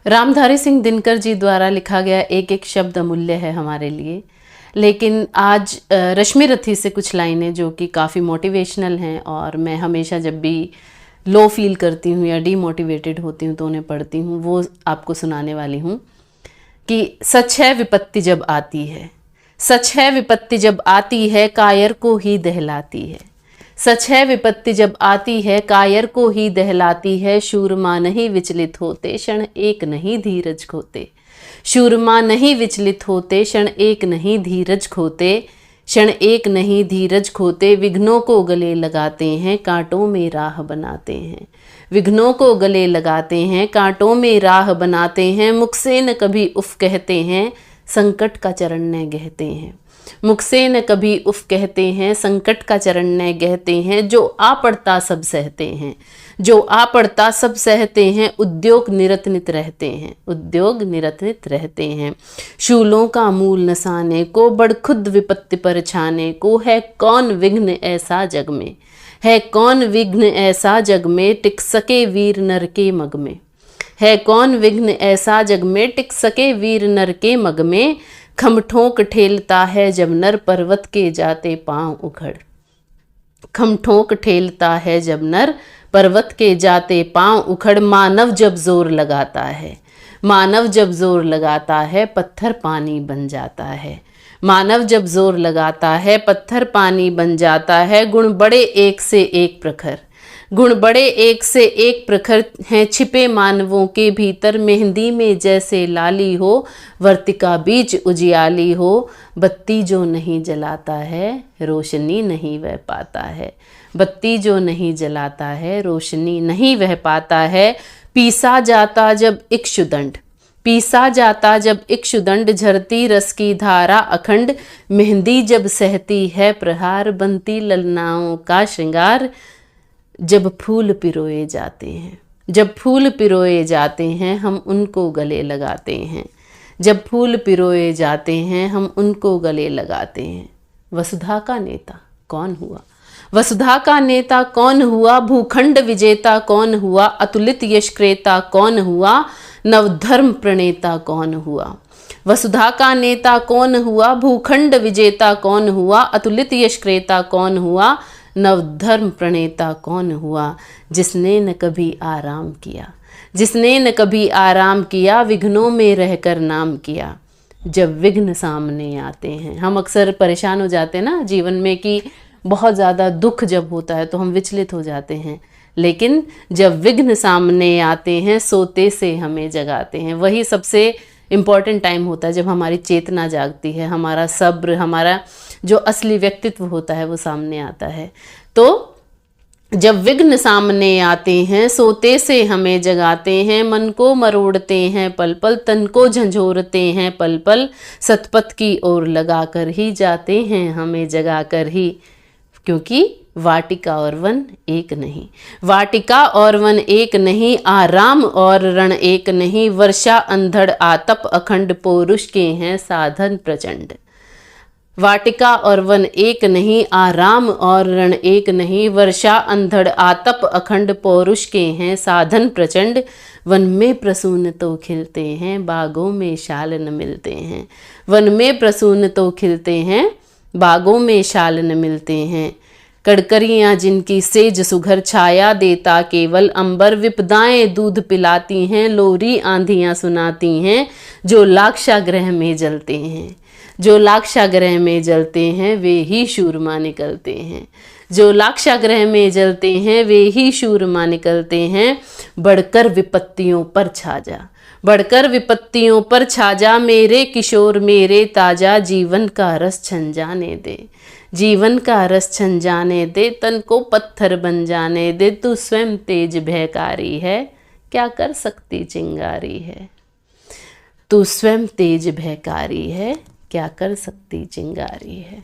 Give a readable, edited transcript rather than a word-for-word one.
रामधारी सिंह दिनकर जी द्वारा लिखा गया एक एक शब्द अमूल्य है हमारे लिए। लेकिन आज रश्मि रथी से कुछ लाइनें जो कि काफ़ी मोटिवेशनल हैं, और मैं हमेशा जब भी लो फील करती हूँ या डीमोटिवेटेड होती हूँ तो उन्हें पढ़ती हूँ, वो आपको सुनाने वाली हूँ कि सच है विपत्ति जब आती है, सच है विपत्ति जब आती है, कायर को ही दहलाती है। सच है विपत्ति जब आती है, कायर को ही दहलाती है। शूरमा नहीं विचलित होते, क्षण एक नहीं धीरज खोते। शूरमा नहीं विचलित होते, क्षण एक नहीं धीरज खोते। क्षण एक नहीं धीरज खोते। विघ्नों को गले लगाते हैं, कांटों में राह बनाते हैं। विघ्नों को गले लगाते हैं, कांटों में राह बनाते हैं। मुख से न कभी उफ कहते हैं, संकट का चरण न गहते हैं। मुख से न कभी उफ कहते हैं, संकट का चरण न गहते हैं। जो आ पड़ता सब सहते हैं, जो आ पड़ता सब सहते हैं। उद्योग निरत नित रहते हैं, उद्योग निरत नित रहते हैं। शूलों का मूल नसाने को, बड़ खुद विपत्ति पर छाने को। है कौन विघ्न ऐसा जग में, है कौन विघ्न ऐसा जग में, टिक सके वीर नर के मग में। है कौन विघ्न ऐसा जग में, टिक सके वीर नर के मग में। खम ठोंक ठेलता है जब नर, पर्वत के जाते पांव उखड़। खम ठोंक ठेलता है जब नर, पर्वत के जाते पांव उखड़। मानव जब जोर लगाता है, मानव जब जोर लगाता है, पत्थर पानी बन जाता है। मानव जब जोर लगाता है, पत्थर पानी बन जाता है। गुण बड़े एक से एक प्रखर, गुण बड़े एक से एक प्रखर हैं छिपे मानवों के भीतर। मेहंदी में जैसे लाली हो, वर्तिका बीच उजियाली हो। बत्ती जो नहीं जलाता है, रोशनी नहीं वह पाता है। बत्ती जो नहीं जलाता है, रोशनी नहीं वह पाता है। पीसा जाता जब इक्षुदंड, पीसा जाता जब इक्षुदंड, झरती रस की धारा अखंड। मेहंदी जब सहती है प्रहार, बनती ललनाओं का श्रृंगार। जब फूल पिरोए जाते हैं, जब फूल पिरोए जाते हैं, हम उनको गले लगाते हैं। जब फूल पिरोए जाते हैं, हम उनको गले लगाते हैं। वसुधा का नेता कौन हुआ, वसुधा का नेता कौन हुआ। भूखंड विजेता कौन हुआ, अतुलित यश क्रेता कौन हुआ। नवधर्म प्रणेता कौन हुआ। वसुधा का नेता कौन हुआ, भूखंड विजेता कौन हुआ। अतुलित यश क्रेता कौन हुआ, नवधर्म प्रणेता कौन हुआ। जिसने न कभी आराम किया, जिसने न कभी आराम किया, विघ्नों में रहकर नाम किया। जब विघ्न सामने आते हैं, हम अक्सर परेशान हो जाते हैं ना जीवन में कि बहुत ज़्यादा दुख जब होता है तो हम विचलित हो जाते हैं। लेकिन जब विघ्न सामने आते हैं, सोते से हमें जगाते हैं। वही सबसे इम्पॉर्टेंट टाइम होता है जब हमारी चेतना जागती है, हमारा सब्र, हमारा जो असली व्यक्तित्व होता है वो सामने आता है। तो जब विघ्न सामने आते हैं, सोते से हमें जगाते हैं। मन को मरोड़ते हैं पल पल, तन को झंझोरते हैं पल पल। सतपथ की ओर लगा कर ही जाते हैं, हमें जगा कर ही। क्योंकि वाटिका और वन एक नहीं, वाटिका और वन एक नहीं। आराम और रण एक नहीं। वर्षा अंधड़ आतप अखंड, पौरुष के हैं साधन प्रचंड। वाटिका और वन एक नहीं, आराम और रण एक नहीं। वर्षा अंधड़ आतप अखंड, पौरुष के हैं साधन प्रचंड। वन में प्रसून तो खिलते हैं, बागों में शाल न मिलते हैं। वन में प्रसून तो खिलते हैं, बागों में शाल न मिलते हैं। कड़करियाँ जिनकी सेज सुघर, छाया देता केवल अंबर। विपदाएं दूध पिलाती हैं, लोरी आंधियाँ सुनाती हैं। जो लाक्षागृह में जलते हैं, जो लाक्षागृह में जलते हैं, वे ही शूरमा निकलते हैं। जो लाक्षागृह में जलते हैं, वे ही शूरमा निकलते हैं। बढ़कर विपत्तियों पर छा जा, बढ़कर विपत्तियों पर छा जा। मेरे किशोर मेरे ताजा, जीवन का रस छन जाने दे। जीवन का रस छन जाने दे, तन को पत्थर बन जाने दे। तू स्वयं तेज भयकारी है, क्या कर सकती चिंगारी है। तू स्वयं तेज भयकारी है, क्या कर सकती चिंगारी है।